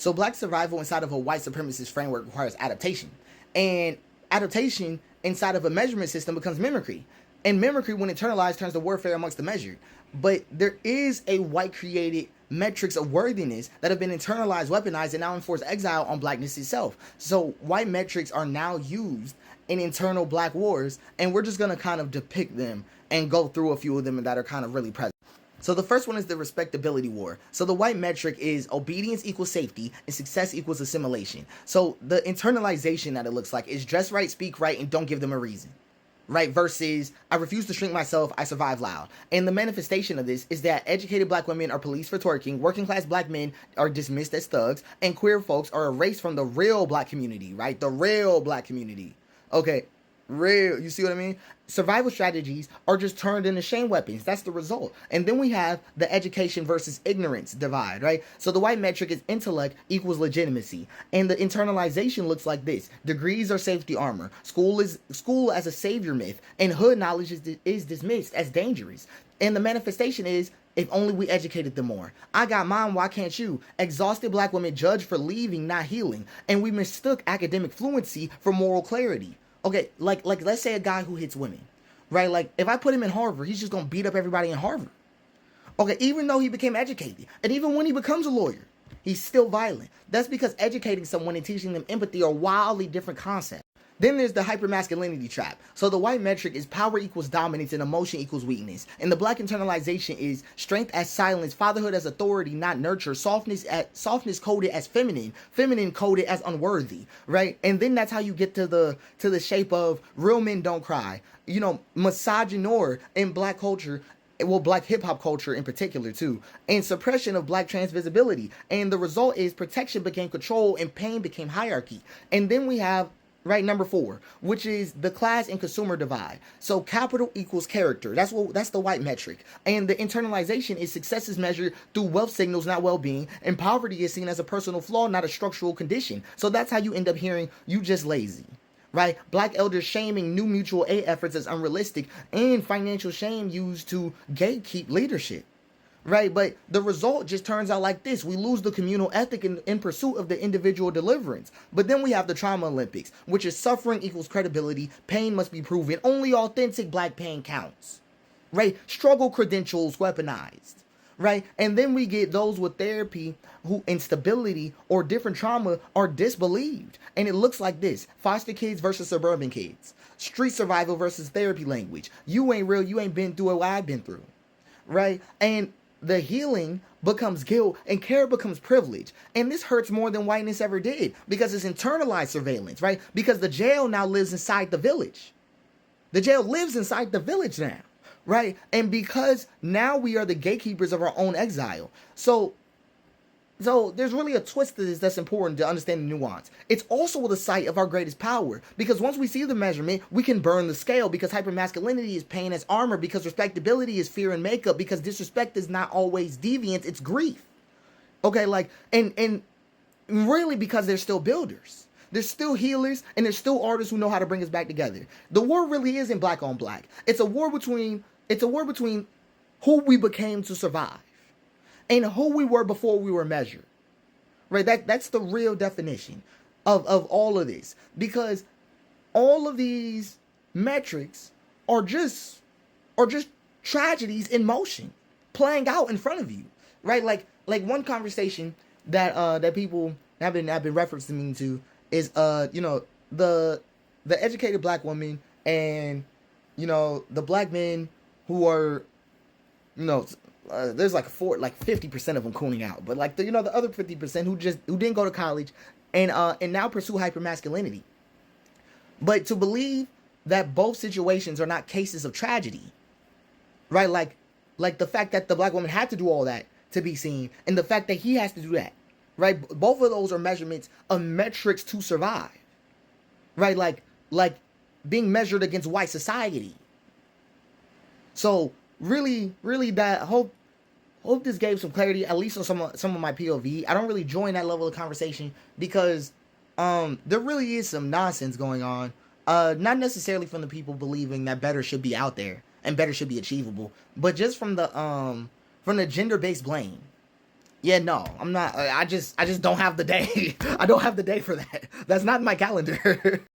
So black survival inside of a white supremacist framework requires adaptation. And adaptation inside of a measurement system becomes mimicry. And mimicry, when internalized, turns to warfare amongst the measured. But there is a white created metrics of worthiness that have been internalized, weaponized, and now enforce exile on blackness itself. So white metrics are now used in internal black wars, and we're just going to kind of depict them and go through a few of them that are kind of really present. So the first one is the respectability war. So the white metric is obedience equals safety and success equals assimilation. So the internalization that it looks like is dress right, speak right, and don't give them a reason. Right, versus I refuse to shrink myself, I survive loud. And the manifestation of this is that educated black women are policed for twerking, working class black men are dismissed as thugs, and queer folks are erased from the real black community, right? The real black community. Okay, real, you see what I mean? Survival strategies are just turned into shame weapons. That's the result. And then we have the education versus ignorance divide, right? So the white metric is intellect equals legitimacy. And the internalization looks like this. Degrees are safety armor. School as a savior myth. And hood knowledge is dismissed as dangerous. And the manifestation is, if only we educated them more. I got mine, why can't you? Exhausted black women judged for leaving, not healing. And we mistook academic fluency for moral clarity. Okay, like let's say a guy who hits women, right? Like if I put him in Harvard, he's just gonna beat up everybody in Harvard. Okay, even though he became educated, and even when he becomes a lawyer, he's still violent. That's because educating someone and teaching them empathy are wildly different concepts. Then there's the hypermasculinity trap. So the white metric is power equals dominance and emotion equals weakness. And the black internalization is strength as silence, fatherhood as authority, not nurture, softness coded as feminine, feminine coded as unworthy, right? And then that's how you get to the shape of real men don't cry. You know, misogynoir in black culture, well, black hip-hop culture in particular too, and suppression of black trans visibility. And the result is protection became control and pain became hierarchy. And then we have right, number 4, which is the class and consumer divide. So capital equals character. That's the white metric. And the internalization is success is measured through wealth signals, not well-being, and poverty is seen as a personal flaw, not a structural condition. So that's how you end up hearing you just lazy. Right? Black elders shaming new mutual aid efforts as unrealistic, and financial shame used to gatekeep leadership. Right, but the result just turns out like this. We lose the communal ethic in pursuit of the individual deliverance. But then we have the trauma Olympics, which is suffering equals credibility. Pain must be proven. Only authentic black pain counts. Right, struggle credentials weaponized. Right, and then we get those with therapy who instability or different trauma are disbelieved. And it looks like this: foster kids versus suburban kids, street survival versus therapy language. You ain't real, you ain't been through what I've been through. Right, and the healing becomes guilt and care becomes privilege. And this hurts more than whiteness ever did because it's internalized surveillance, right? Because the jail now lives inside the village. The jail lives inside the village now, right? And because now we are the gatekeepers of our own exile. So there's really a twist to this that's important to understand the nuance. It's also the site of our greatest power, because once we see the measurement, we can burn the scale, because hypermasculinity is pain as armor, because respectability is fear and makeup, because disrespect is not always deviance, it's grief. Okay, like, and really because they're still builders. There's still healers, and there's still artists who know how to bring us back together. The war really isn't black on black. It's a war between who we became to survive and who we were before we were measured. Right? That's the real definition of all of this. Because all of these metrics are just tragedies in motion, playing out in front of you. Right? Like one conversation that people have been referencing me to is the educated black woman and the black men who are there's like 50% of them cooning out, but like the other 50% who didn't go to college and now pursue hypermasculinity. But to believe that both situations are not cases of tragedy, right? Like the fact that the black woman had to do all that to be seen, and the fact that he has to do that, right? Both of those are measurements of metrics to survive, right? Like being measured against white society. So really, that hope this gave some clarity, at least on some of my POV. I don't really join that level of conversation because there really is some nonsense going on. Not necessarily from the people believing that better should be out there and better should be achievable, but just from the gender-based blame. Yeah, no, I'm not. I just don't have the day. I don't have the day for that. That's not in my calendar.